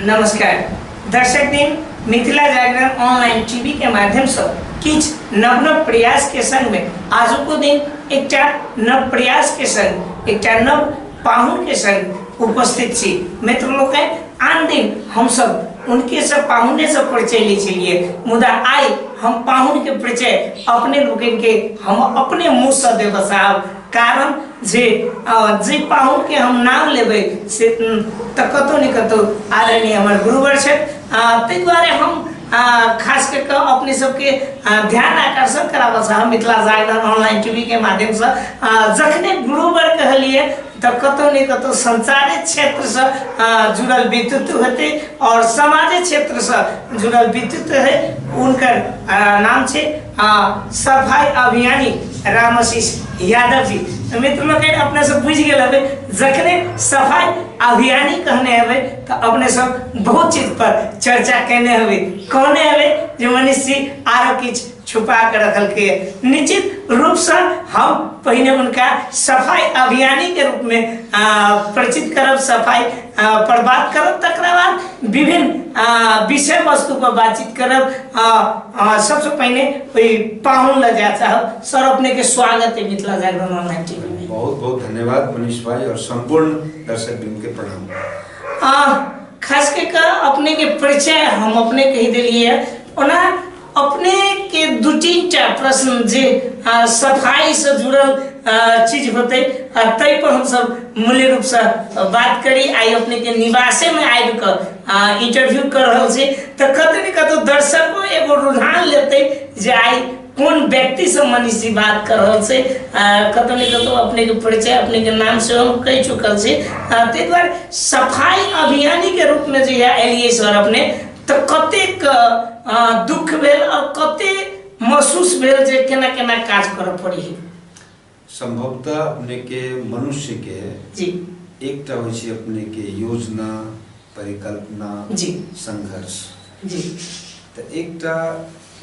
नमस्कार दर्शक दिन मिथिला जागरण ऑनलाइन टीवी के माध्यम से किछ नव नव प्रयास के संग में आज को दिन एक नव प्रयास के संग एक नव पाहुन के संग उपस्थित छी। मित्र लोग आन दिन हम सब उनके सब पाहुने से परिचय ले चलिए, मुदा आई हम पाहुन के परिचय अपने लोग के हम अपने मुँह से देव साहब, कारण जे पाहुन के हम नाम लेबे से कतो न कतो आदरणीय हमारे गुरुवर छे, ताहि द्वारे हम खास करके अपने सबके ध्यान आकर्षण कराबे से मिथिला जागरण ऑनलाइन टीवी के माध्यम से जखने गुरुवर कहलिए तो कतो न कतो संचारित क्षेत्र से जुड़ल व्यक्तित्व होते और सामाजिक क्षेत्र से जुड़ल व्यक्तित्व है। उनका नाम छे सफाई अभियानी रामाशीष यादव जी। मित्र लोग अपने सब बुझ गए जखने सफाई अभियानी कहने हवे तो अपने सब बहुत चीज पर चर्चा करने हवे, कहने हवे जो मनुष्य आरो किछ छुपा कर रखल के। निश्चित रूप से हम पहले उनका सफाई अभियानी के रूप में परिचित करब, सफाई पर बात करब, तकरा बाद विभिन्न विषय वस्तु पर बातचीत करब। सबसे पहले कोई पाहुन ल जा चाहब सर, अपने के स्वागत है मिथिला जागरण ऑनलाइन टीवी में। बहुत बहुत धन्यवाद मनीष भाई और संपूर्ण दर्शक बिंदु के प्रणाम। खास करके अपने के परिचय हम अपने कही दिलिए ओना अपने के दू तीन प्रश्न जे सफाई से जुड़ल चीज होते तै पर हम सब मूल्य रूप से बात करी। आई अपने के निवासे में आबि कर इंटरव्यू कर रहा से तो कतौ न कतौ दर्शक को एगो रुझान लेते जे आई कौन व्यक्ति से मनीषी बात कर रहा से, कतौ न कतौ अपने के परिचय अपने के नाम से हम कह चुकल से। ताहि द्वारे सफाई अभियानी के रूप में जे एलिए सर अपने तो कतेक दुख भेल और कते महसूस भेल जे केना केना काज करऽ पड़ी। संभवतः अपने के मनुष्य के जी एकटा होइ छै अपने के योजना परिकल्पना जी संघर्ष जी, तो एकटा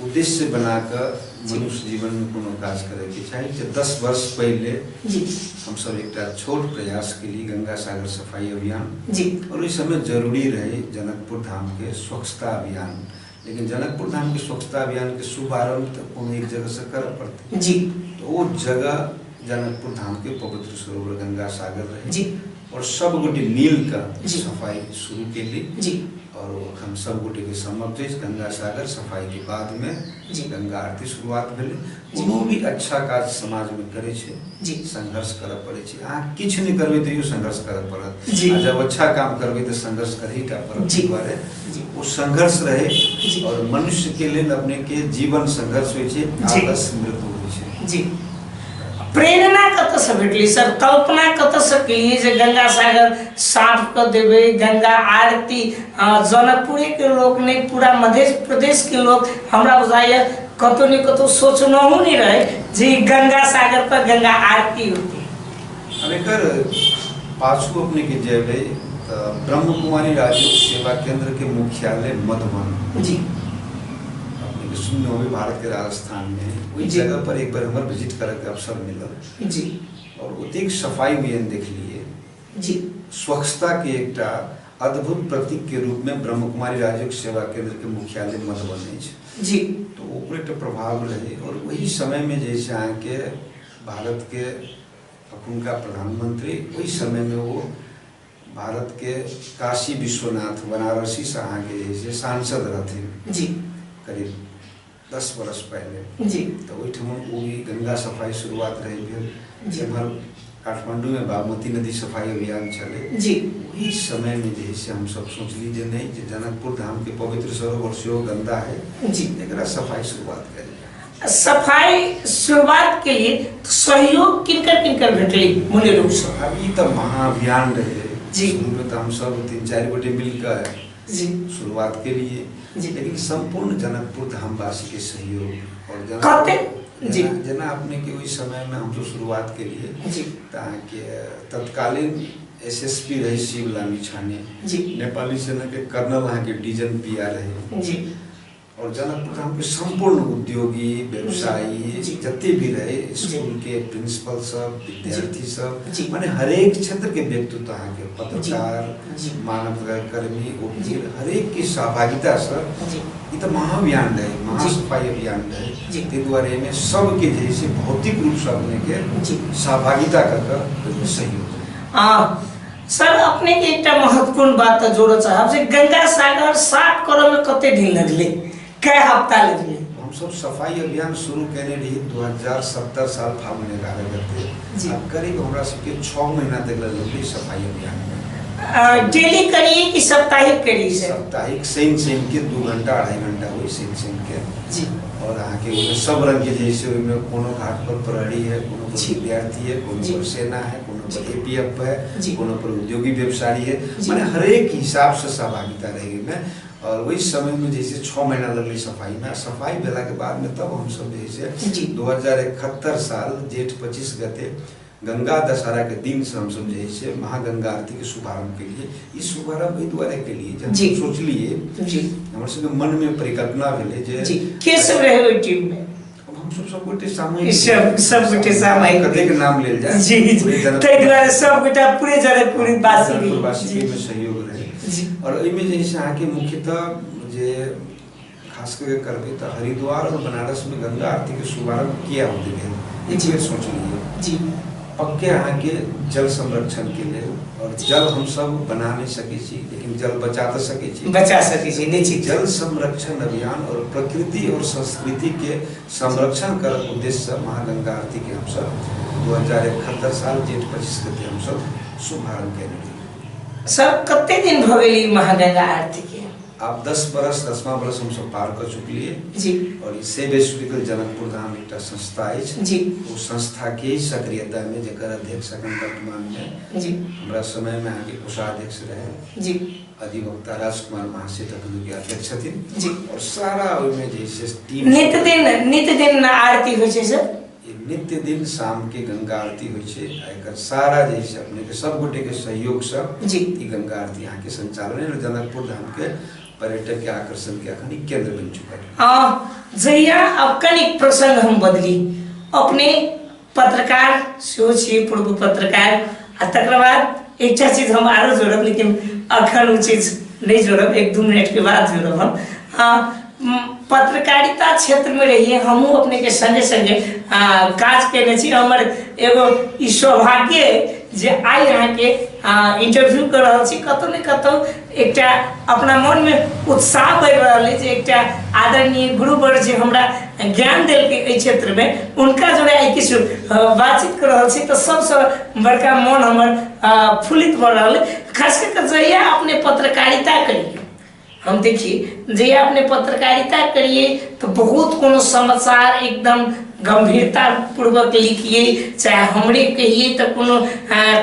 उद्देश्य बनाकर मनुष्य जीवन में कोनो काज करे के चाही। जे 10 वर्ष पहले जी हम सब एकटा छोट प्रयास के लिए गंगा सागर सफाई अभियान जी, और इस समय जरूरी रहे जनकपुर धाम के स्वच्छता अभियान, लेकिन जनकपुर धाम के स्वच्छता अभियान के शुभारंभ तो कोनो एक जगह से कर पड़ते जी। तो वो जगह जनकपुर धाम के पवित्र सरोवर गंगा सागर रहे जी और सब गोटे मिल का सफाई शुरू के लिए जी और हम सब गोटे के सम्मत गंगा सागर सफाई के बाद में गंगा आरती शुरुआत भेले। कोनो भी अच्छा काज समाज में करे छे जी संघर्ष करऽ पड़े छे। अहाँ किछ नहीं करबे तो संघर्ष करऽ पड़त, जब अच्छा काम करबे तो संघर्ष करही टा पड़त। दुआरे वो संघर्ष रहे और मनुष्य के लिए अपने के जीवन संघर्ष होय छे, आलस मृत्यु होय छे जी। प्रेरणा कत से भेटली सर, कल्पना कत से केलिए जे गंगा सागर साफ कर देवे, गंगा आरती जनकपुर के लोग ने पूरा मध्य प्रदेश के लोग हमरा बुझाइए कतो न कतो सोचनहु नहीं रहे जे गंगा सागर पर गंगा आरती होती। अब एकर पाछू अपने के जेबे ब्रह्म कुमारी राजयोग सेवा केंद्र के मुख्यालय मधुबन जी अपने के सुनने होंगे भारत के राजस्थान में वही जगह पर एक बार हमारे विजिट करे के अवसर मिला जी और उतिक सफाई अभियान देख लिए जी। स्वच्छता के एक अद्भुत प्रतीक के रूप में ब्रह्म कुमारी राजयोग सेवा केंद्र के मुख्यालय मधुबन जी, तो ऊपर एक प्रभाव रहे। और वही समय में जैसे आए के भारत के उनका प्रधानमंत्री वही समय में वो भारत के काशी विश्वनाथ बनारसी से आगे जैसे सांसद रहते जी करीब 10 वर्ष पहले जी। तो वो भी गंगा सफाई शुरुआत रही जब काठमांडू में बागमती नदी सफाई अभियान चले जी। वही समय में जैसे हम सब सोच लीजिए नहीं कि जनकपुर धाम के पवित्र सरोवर से गंदा है जी, एक सफाई शुरुआत करें। सफाई शुरुआत के लिए तो सहयोग किनकर किनकर भेटली मूल्य रूप से? अभी तो महाअभियान रहे जी, शुरू में तो हम सब 3-4 गोटे मिलकर जी शुरुआत के लिए जी, लेकिन संपूर्ण जनकपुर धामवासी के सहयोग और जना अपने के वही समय में हम तो शुरुआत के लिए जी ताकि तत्कालीन एसएसपी रहे शिवलानी छाने जी, नेपाली सेना के कर्नल वहाँ के डीजन पिया रहे जी, और जनकपुर धाम के संपूर्ण उद्योगी व्यवसायी जते भी रहे स्कूल के प्रिंसिपल सब विद्यार्थी सब माने हरेक क्षेत्र के व्यक्तित्व अहाँ के पत्रकार मानव कर्मी वकील हरेक की सहभागिता से ये तो महाअभियान रहे महासफाई अभियान रहे ते द्वारे में सबके जैसे भौतिक रूप से अपने के सहभागिता कर सहयोग सर अपने के एक महत्वपूर्ण बात जोड़ चाहब से गंगा सागर साफ करे में कते दिन लगले कै हफ्ता लगले हम सब सफाई अभियान शुरू करने रही 2070 साल फागुन 11 गते अब करीब हमरा सबके 6 महीना तक लगले सफाई अभियान में डेली करिए कि साप्ताहिक करिए सर साप्ताहिक शनि के 2 घंटा 2.5 घंटा हुई शनि के जी और अहाँ के सब रंग के जैसे में कोनो घाट पर प्रहरी है कोनो पर विद्यार्थी है कोनो पर सेना है कोनो पर एपीएफ है कोनो पर उद्योगी व्यवसायी है माने हर एक हिसाब से सहभागिता रहेगी में और वही समय में जैसे 6 महीना लगली सफाई में सफाई भेला के बाद में तब हम सब जैसे 2071 साल जेठ 25 गते गंगा दशहरा के दिन से हम सब जैसे महागंगा आरती के शुभारंभ के लिए इस शुभारंभ द्वारा के लिए जब सोच लिए हमर सब मन में परिकल्पना भेले जे के सब रहे ओई टीम में हम सब गोटे सामूहिक सब गोटे सामूहिक कते के नाम लेल जाय जी तै द्वारा सब गोटा पूरे जनकपुर वासी में सहयोग रहे और एहि में जैसे आके मुख्यतः जे खास करके करबे त हरिद्वार और बनारस में गंगा आरती के शुभारंभ किया होते हैं एक बार सोच लिए जी पक्के अहाँ के जल संरक्षण के लिए और जल हम सब बना नहीं सके छी लेकिन जल बचा तो सके छी बचा सके छी निश्चित जल संरक्षण अभियान और प्रकृति और संस्कृति के संरक्षण कर उद्देश्य से महागंगा आरती के हम सब 2071 साल जेठ 25 गते हम सब शुभारंभ केने सर कते दिन भवेली महागंगा आरती के आप 10वां बरस हम सब पार कर चुकलिए जी और इससे विश्वविद्यालय जनकपुर धाम एक संस्था है जी वो संस्था के सक्रियता में जकर अध्यक्ष वर्तमान में जी हमरा समय में आगे कोषाध्यक्ष रहे जी अधिवक्ता राजकुमार महाशय तकलू के अध्यक्ष थी जी और सारा में जैसे टीम नित्य दिन आरती हो छे सर नित्य दिन शाम के गंगा आरती हो छे एकर सारा जैसे अपने के सब गोटे के सहयोग से जी ई गंगा आरती यहाँ के संचालन है जनकपुर धाम के पर्यटक के आकर्षण के अखनी केंद्र बन चुका है जैया अब कनिक प्रसंग हम बदली अपने पत्रकार सोचिए पूर्व पत्रकार तकर बाद एक चीज हम आरो जोड़ब लेकिन अखन वो चीज नहीं जोड़ब 1-2 मिनट के बाद जोड़ब हम पत्रकारिता क्षेत्र में रहिए हमहू अपने के संगे संगे काज केने छी हमर एगो ई सौभाग्य जे आई यहाँ के इंटरव्यू कर रहा छी कतो ने कतो एकटा अपना मन में उत्साह बढ़ रहा है जे एकटा आदरणीय गुरुवर जे हमरा ज्ञान देल के ए क्षेत्र में उनका जोड़े आई किछ बातचीत कर रहा छी तो सबसे बड़का मन हमर फुलित भ रहा है खास करके जहिया अपने पत्रकारिता करिए हम देखिए जे आपने पत्रकारिता करिए तो बहुत कोनो समाचार एकदम गंभीरता पूर्वक लिखिए चाहे हमरे कहिए तो कोनो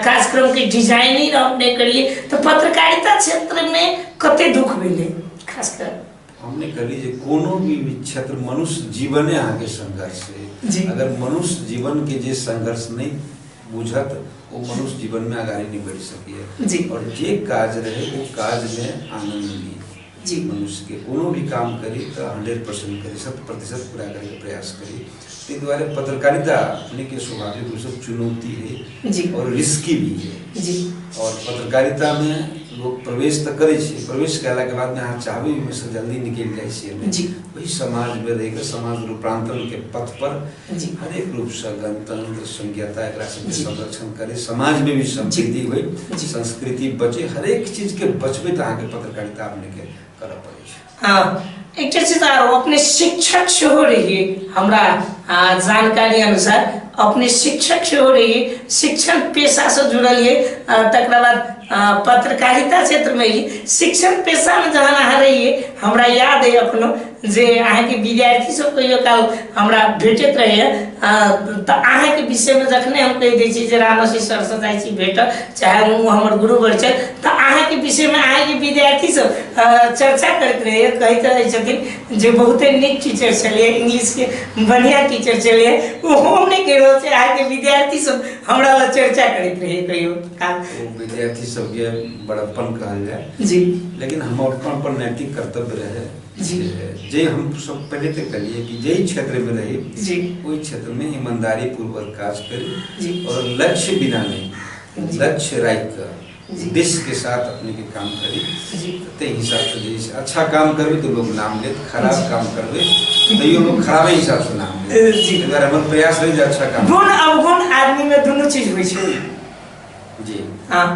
कार्यक्रम के डिजाइनिंग अपने करिए तो पत्रकारिता क्षेत्र में कते दुख मिले खास कर हमने करी जे कोनो भी क्षेत्र मनुष्य जीवन है आगे संघर्ष है अगर मनुष्य जीवन के जे संघर्ष नहीं बुझत वो मनुष्य जीवन में आगे नहीं बढ़ सके और जे काज रहे वो काज में आनंद ली जी मनुष्य के कोनो भी काम करी तो 100% करी 100% पूरा करने का प्रयास करी ते द्वारा पत्रकारिता अपने के स्वाभाविक रूप से चुनौती है जी और रिस्की भी है जी और पत्रकारिता में लोग प्रवेश तो करे छे प्रवेश कैला के बाद में अहाँ चाहबे में से जल्दी निकल जाए छे जी वही समाज में रहेगा समाज रूपांतरण के पथ पर जी हर एक रूप से गणतंत्र संज्ञाता एकरा सब संरक्षण करे समाज में भी समृद्धि होई संस्कृति बचे हर एक चीज के बचबे त अहाँ के पत्रकारिता अपने के करऽ पड़े छे हां एक चीज आरो अपने शिक्षक से हो रही हमरा जानकारी अनुसार अपने शिक्षक से हो रही शिक्षण पेशा से जुड़ल है तकरा बाद पत्रकारिता क्षेत्र में ही शिक्षण पेशा में जहां अहाँ रहिए हमरा याद है अखनो जे अहाँ के विद्यार्थी सब कहियो काल हमरा भेटत रहे तो अहाँ के विषय में जखने हम कह दै छी जे रामसी सर से जाइ छी भेट चाहे वो हमर गुरुवर छै तो अहाँ के विषय में अहाँ के विद्यार्थी सब चर्चा करत रहे कहैत रहे छथिन जे बहुते नीक टीचर छलिए इंग्लिश के बढ़िया टीचर छलिए वो हम नहीं कह रहल छै अहाँ के विद्यार्थी सब हमरा ला चर्चा करत रहे कहियो काल विद्यार्थी सब के बड़प्पन कहल जाए जी लेकिन हम अपन पर नैतिक कर्तव्य रहे जी। जे हम सब पहले तक करिए कि जे क्षेत्र में रहे जी। कोई क्षेत्र में ईमानदारी पूर्वक काज जी। करे और लक्ष्य बिना नहीं, जी। लक्ष्य राइट जी। उद्देश्य के साथ अपने के काम करी। जी। ते हिसाब से जैसे अच्छा काम करबे तो लोग नाम ले, खराब जी। काम करबे तो ये लोग खराब हिसाब से नाम ले। जी। अगर हमारे प्रयास रही अच्छा काम गुण अवगुण आदमी में दोनों चीज हुई छै। जी हाँ,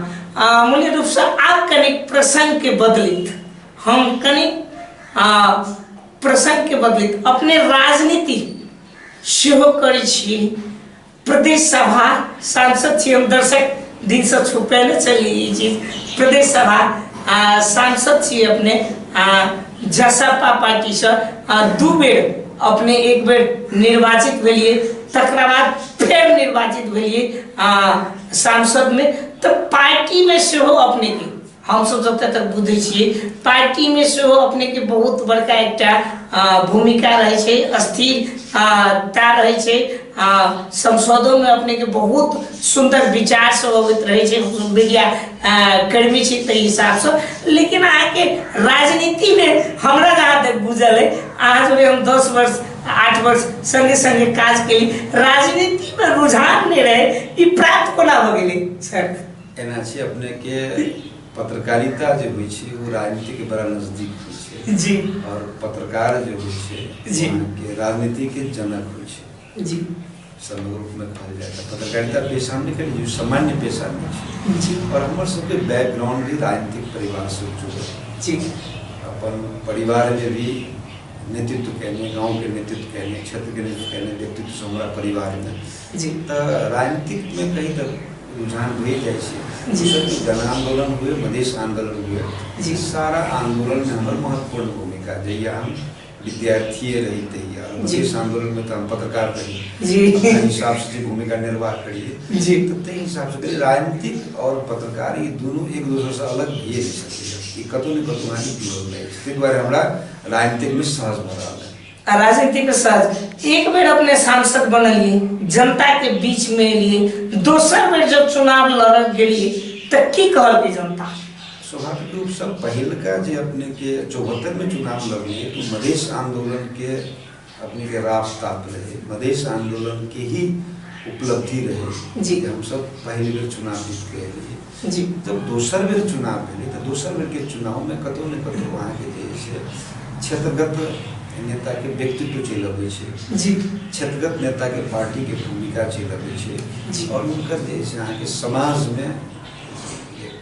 मूल्य रूप से आप कनिक प्रसंग के बदलित हम कनिक प्रसंग के बदलित अपने राजनीति सेहो करै छी, प्रदेश सभा सांसद छी हम, दर्शक दिन से छुपे न चली ई चीज, प्रदेश सभा सांसद छी अपने जसपा पार्टी से 2 बेर अपने, एक बेर निर्वाचित भेलिए तकरा बाद फिर निर्वाचित भेलिए सांसद में, तो पार्टी में सेहो अपने के हम सब जब तक बुझे छिए पार्टी में सेहो अपने के बहुत बड़का एकटा भूमिका रहे छै, स्थिरता रहे छै, संसदों में अपने के बहुत सुंदर विचार सब अबैत रहे छै, मीडिया कर्मी छी ते हिसाब से। लेकिन आके राजनीति में हमरा जहाँ तक बुझल है, आज हम 10 वर्ष 8 वर्ष संगे संगे काज केली, राजनीति में रुझान नहीं रहे, ई प्राप्त कोना भ गेलै सर? एना छै अपने के पत्रकारिता जो होइ छै वो राजनीति के बड़ा नजदीक होइ छै जी, और पत्रकार जो होइ छै जी के राजनीति के जनक होइ छै जी, समग्र रूप में कहल जाए तो पत्रकारिता पेशा नहीं करी जो सामान्य पेशा नहीं छै जी, और हमार सबके बैकग्राउंड भी राजनीतिक परिवार से जुड़ल जी, अपन परिवार में भी नेतृत्व कैने, गांव के नेतृत्व कैने, क्षेत्र के नेतृत्व कैने, व्यक्तित्व से हमारा परिवार में जी, तो राजनीतिक में कहीं तक रुझान हुए जाए जी। जन आंदोलन हुए, मधेश आंदोलन हुए, जी। सारा आंदोलन में हमारी महत्वपूर्ण भूमिका जैया हम विद्यार्थी रही थे, मधेश आंदोलन में तो हम पत्रकार रही जी, हिसाब से भूमिका निर्वाह करिए जी, तो ते हिसाब से राजनीतिक और पत्रकार ये दोनों एक दूसरे से अलग भी नहीं सकते, कतौ न कतौ हानि विरोध नहीं, इसके द्वारा हमारा राजनीतिक में सहज भरा है। राजनीति में सहज एक बेर अपने सांसद बनलिए, जनता के बीच में लिए, दोसर बेर जब चुनाव लड़त गेलिए तो की कहल की जनता? स्वाभाविक रूप से पहल का जो अपने के 74 में चुनाव लड़िए तो मधेश आंदोलन के अपने के रास्ता रहे, मधेश आंदोलन के ही उपलब्धि रहे जी। हम सब पहली बेर चुनाव जीत गए जी, जब दोसर बेर चुनाव भेले तो दोसर बेर के चुनाव में कतौ न कतौ वहाँ के जैसे क्षेत्रगत नेता के व्यक्तित्व चल अबै छै जी, क्षेत्रगत नेता के पार्टी के भूमिका चल अबै छै जी। और उनकर जैसे यहाँ के समाज में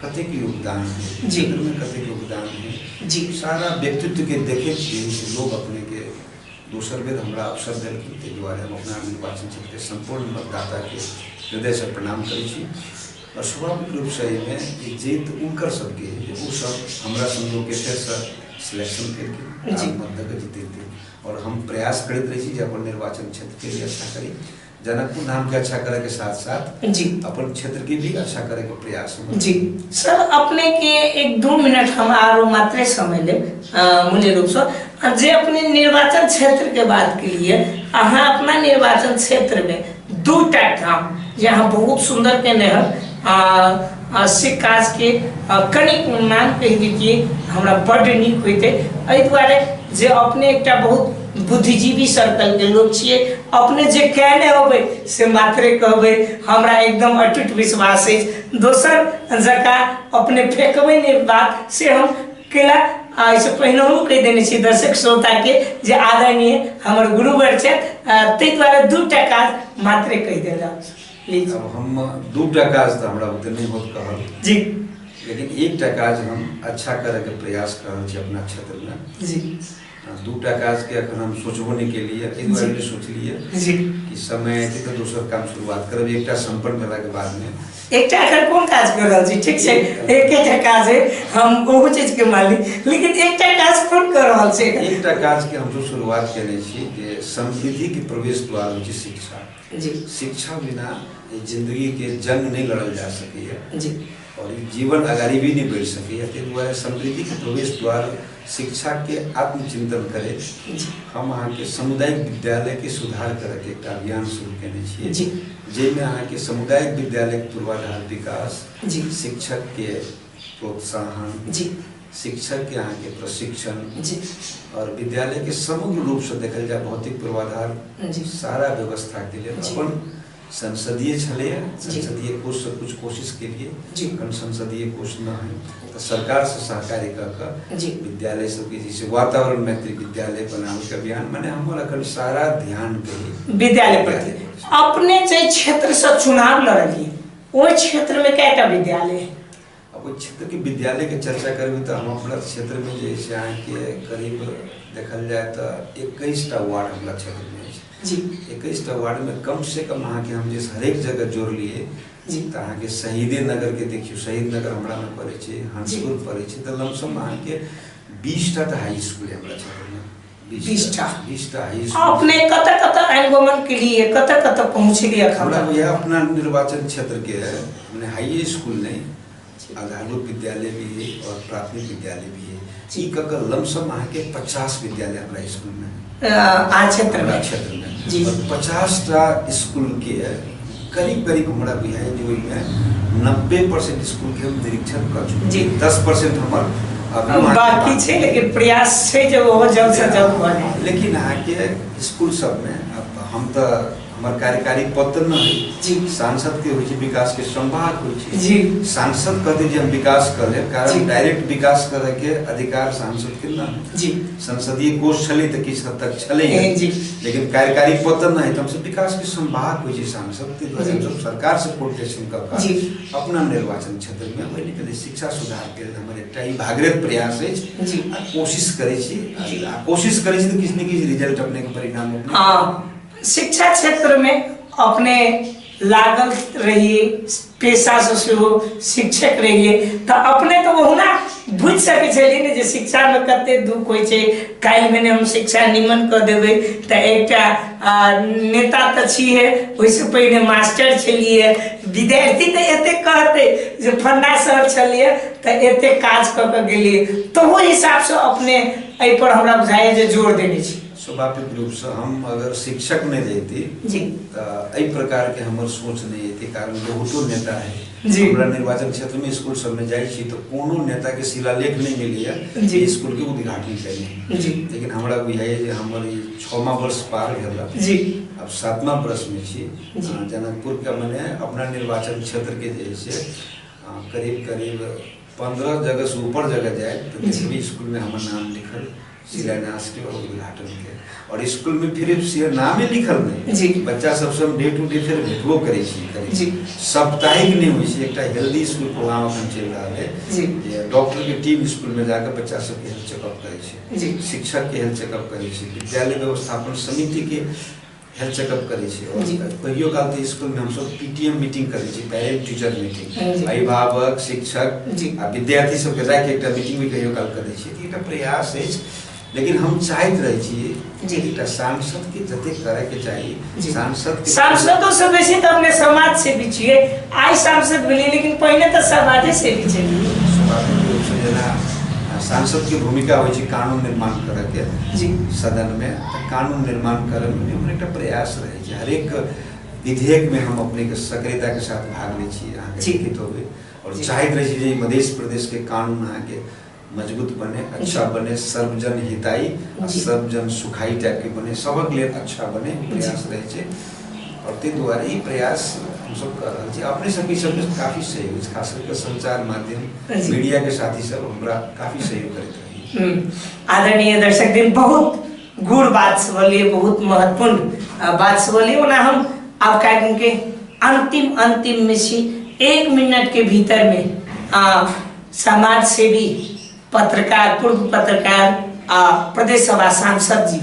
कतेक योगदान है, जी। क्षेत्र में कतेक योगदान है जी, सारा व्यक्तित्व के देखे लोग अपने के दोसर बेर हमरा अवसर दिलखिन, ताहि दुआरे हम अपना निर्वाचन क्षेत्र के संपूर्ण मतदाता के हृदय से प्रणाम करै छी और स्वाभाविक रूप से एहिमे जीत उनकर सबके वो सब हमरा संग के फेर से सिलेक्शन करके मत दे जीते और हम प्रयास करते रही जे अपन निर्वाचन क्षेत्र के लिए अच्छा करी, जनकपुर नाम के अच्छा करे के साथ साथ जी, अपन क्षेत्र के भी अच्छा करे के प्रयास हम जी। सर अपने के 1-2 मिनट हम आरो मात्रे समय ले मूल्य रूप से जे अपने निर्वाचन क्षेत्र के बात के लिए अहाँ अपना निर्वाचन क्षेत्र में 2टा काम जहाँ बहुत सुंदर के नहर से काज के कनिक नाम कह दिए हमरा बड़ नीक होते, एहि दुआरे जे अपने एकटा बहुत बुद्धिजीवी सर्कल के लोग छिए, अपने जे कहने होबे से मात्रे कहबे, हमरा एकदम अटूट विश्वास है, दोसर जगह अपने फेंकबे नहीं बात से हम केला ऐसे पहिनहु कह देने छी दर्शक श्रोता के जे आदरणीय हमर गुरुवर छै, ताहि दुआरे 2टा काज मात्रे कह देला प्लीज। अब हम 2टा काज तो हमरा ओते नहीं होत कहल जी, लेकिन 1टा काज हम अच्छा करे के प्रयास कर रहल छी अपना क्षेत्र में जी, 2टा काज के अखन हम सोचबो नहीं के लिए एहि दुआरे भी सोच लिए जी कि समय एते तो दोसर काम शुरुआत करब, 1टा संपन्न भेला के बाद में एकटा एखन कोन काज कर रहल छी? ठीक छै, एकेटा काज है, हम ओहो चीज के मालिक, लेकिन एकटा काज कोन कर रहल छै? 1टा काज के हम जो शुरुआत केने छी कि समृद्धि के प्रवेश द्वार होइ छै शिक्षा। जी, शिक्षा बिना जिंदगी के जंग नहीं लड़ल जा सके जी, और जीवन अगाड़ी भी नहीं बढ़ सके, ताहि दुआरे समृद्धि के प्रवेश द्वार शिक्षा के आत्मचिंतन करे हम अहाँ के सामुदायिक विद्यालय के सुधार करे के एक अभियान शुरू केने छियै, जाहिमे अहाँ के सामुदायिक विद्यालय के पूर्वाधार विकास, जी, शिक्षक के प्रोत्साहन, जी, शिक्षक के यहाँ के प्रशिक्षण जी और विद्यालय के समग्र रूप से देखल जाए भौतिक पूर्वाधार जी सारा व्यवस्था के लिए जी। अपन संसदीय छले जी। संसदीय कोष से कुछ कोशिश के लिए जी। अपन संसदीय कोष न है तो सरकार से सहकारी कर जी विद्यालय सबके जैसे वातावरण मैत्री विद्यालय बनाने का अभियान मैंने हमारा कल सारा ध्यान पे विद्यालय प्रति अपने जे क्षेत्र से चुनाव लड़लिए वो क्षेत्र में क्या विद्यालय है? अब वो क्षेत्र के विद्यालय के चर्चा करबी तो हम अपना क्षेत्र में जैसे यहाँ के करीब देखल जाए तो 21टा वार्ड हमारा क्षेत्र में जी 21टा वार्ड में कम से कम अहाँ के हम जिस हरेक जगह जोड़ लिए जी तो अहाँ के शहीदे नगर के देखियो शहीद नगर हमरा में पड़े छे हंसपुर पड़े छे तो लमसम अहाँ के 20टा तो हाई स्कूल है हमरा क्षेत्र में 20टा हाई स्कूल अपने कत अनुगमन के लिए कत पहुँचलिए हमरा यह अपना निर्वाचन क्षेत्र के है मैंने हाई स्कूल नहीं आधारभूत विद्यालय भी है और प्राथमिक विद्यालय भी है जी का लमसम अहाँ के 50 विद्यालय हमारा स्कूल में क्षेत्र में जी 50टा स्कूल के करीब हमारा भी है जो 90% स्कूल के हम निरीक्षण कर चुके जी 10% हमार बाकी छे लेकिन प्रयास छे जो वो जल्द से जल्द बने लेकिन यहाँ के स्कूल सब में अब हम तो हमार कार्यकारी पद न है जी सांसद के होई विकास के संभाग होई जी सांसद कहते जे हम विकास कर ले कारण डायरेक्ट विकास करे के अधिकार सांसद के न जी संसदीय कोष छले तो किस हद तक छले जी लेकिन कार्यकारी पद न है तो हमसे विकास के संभाग होई सांसद के द्वारा जब सरकार से कोटेशन का जी अपना निर्वाचन क्षेत्र में वही के लिए शिक्षा सुधार के हमारे टाई भागीरथ प्रयास है जी कोशिश करे छी कोशिश करे छी तो किस न किस रिजल्ट अपने के परिणाम अपने शिक्षा क्षेत्र में अपने लागल रहिए पेशा से शिक्षक रहिए तो अपने तो वहुना बुझ सके छलिए ने जे शिक्षा में कते दुख होय छे काल में हम शिक्षा निमन कर देबे त एकटा नेता त छी है ओइसे पहले मास्टर छलिए विद्यार्थी त एते कहते जे फन्ना सर छलिए त एते काज क के गेलिए तो वो हिसाब से अपने एहि पर हमरा बुझाए जे जोर देने छी स्वाभाविक रूप से हम अगर शिक्षक नहीं रहती जी तो एहि प्रकार के हमर सोच नहीं थी कारण बहुतो नेता है जी हमरा निर्वाचन क्षेत्र में स्कूल सब में जाई छी तो कोनो नेता के शिलालेख नहीं मिली है जी स्कूल के उद्घाटन कैले जी लेकिन हमरा बुझाई जे हमर 6वां वर्ष पार भेल जी अब 7वां वर्ष में छी जनकपुर का मैंने अपना निर्वाचन क्षेत्र के जैसे करीब 15 जगह से ऊपर जगह जाए तो सभी स्कूल में हमारा नाम लिखल शिलान्यास के और उद्घाटन के और स्कूल में फिर नाम ही लिखल नहीं जी बच्चा सबसे हम डे टू डे फिर भेटबो करे जी साप्ताहिक नहीं हुई से एकटा हेल्दी स्कूल प्रोग्राम अपन चल रहा है जी डॉक्टर के टीम स्कूल में जाकर बच्चा सबके हेल्थ चेकअप करे छे जी शिक्षक के हेल्थ चेकअप करे छे विद्यालय व्यवस्थापन समिति के हेल्थ चेकअप करे छे और कहियो काल तो स्कूल में हम सब पीटीएम मीटिंग करे छे पेरेंट टीचर मीटिंग अभिभावक शिक्षक आ विद्यार्थी सब के जाके एकटा मीटिंग भी कहियो काल करे छे एकटा प्रयास है लेकिन हम चाहते रहे छी एकटा सांसद के जते करे के चाहिए सांसदों से बेसी तो अपने समाज से भी छिए आई सांसद मिली लेकिन पहले तो समाज से भी चलिए स्वाभाविक रूप से जना सांसद की भूमिका होई छी कानून निर्माण करे के जी सदन में कानून निर्माण करे में हमर एकटा प्रयास रहे छै हर एक विधेयक में हम अपने के सक्रियता के साथ भाग ले छी अहाँ के लिखित होबे और चाहते रहे छी जे मध्य प्रदेश के कानून अहाँ के मजबूत बने अच्छा बने सर्वजन हिताई सर्वजन सुखाई टाइप के बने सबक लिए अच्छा बने प्रयास रहे छे और ते द्वारा ही प्रयास हम सब कर रहे छे अपने सब सब काफी सहयोग खास करके संचार माध्यम मीडिया के साथी सब हमरा काफी सहयोग करते रही आदरणीय दर्शक दिन बहुत गुड़ बात से बोलिए बहुत महत्वपूर्ण बात से बोलिए ओना हम आप कार्यक्रम के अंतिम में छी 1 मिनट के भीतर में समाज सेवी पत्रकार पूर्व पत्रकार प्रदेश सभा सांसद जी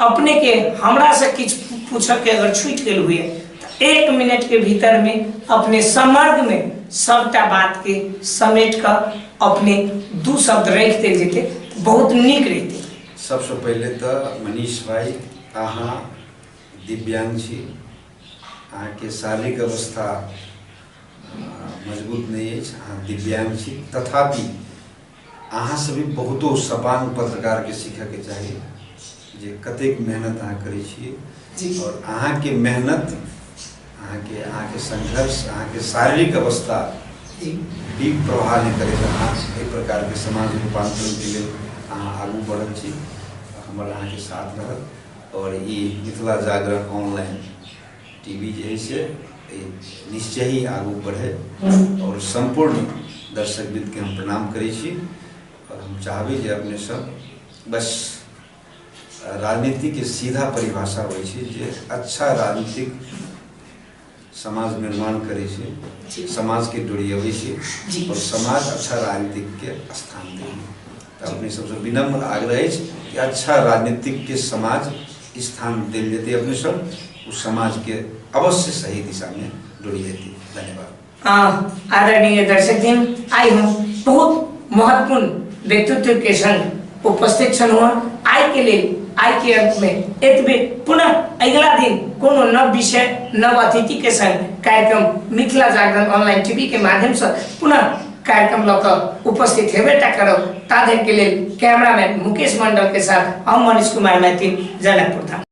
अपने के हमरा से कुछ पूछ के अगर छूट गए हुए तो 1 मिनट के भीतर में अपने समर्ग में सबटा बात के समेट कर अपने 2 शब्द रख दे जेते बहुत नीक रहते सबसे पहले तो मनीष भाई अहाँ दिव्यांग छी अहाँ के शारीरिक अवस्था मजबूत नहीं है अहाँ दिव्यांग छी तथापि अहाँ से भी बहुतो सपांग पत्रकार के सीखे के चाहिए जे कतेक मेहनत अहाँ करे छिए और अहाँ के मेहनत अहाँ के संघर्ष अहाँ के शारीरिक अवस्था जी डीप प्रभाव नहीं करेगा। एक प्रकार के समाज रूपांतरण के लिए आगू बढ़ल छी, हमारे अहाँ के साथ रहल। और ये मिथिला जागरण ऑनलाइन टीवी जे है से निश्चय ही आगू बढ़े और संपूर्ण दर्शक वृंद के हम प्रणाम करै छी। और हम चाहबे जे अपने सब बस राजनीति के सीधा परिभाषा होइ छै जे अच्छा राजनीतिक समाज निर्माण करे छै, समाज के डोरियबै छै और समाज अच्छा राजनीतिक के स्थान दे। तो अपने सबसे विनम्र आग्रह है कि अच्छा राजनीतिक के समाज स्थान दिल जेते, अपने सब उस समाज के अवश्य सही दिशा में डोरी जेते। धन्यवाद। आदरणीय दर्शक दिन, आई हम बहुत महत्वपूर्ण व्यक्तित्व के संग उपस्थित छलहुँ। आई के लिए आई के अंत में एतबे पुनः अगला दिन कोनो नव विषय नव अतिथि के संग कार्यक्रम मिथिला जागरण ऑनलाइन टीवी के माध्यम से पुनः कार्यक्रम लकर उपस्थित हेबेटा करब। ताधर के लिए कैमरामैन मुकेश मंडल के साथ हम मनीष कुमार मैथिल, जनकपुर धाम।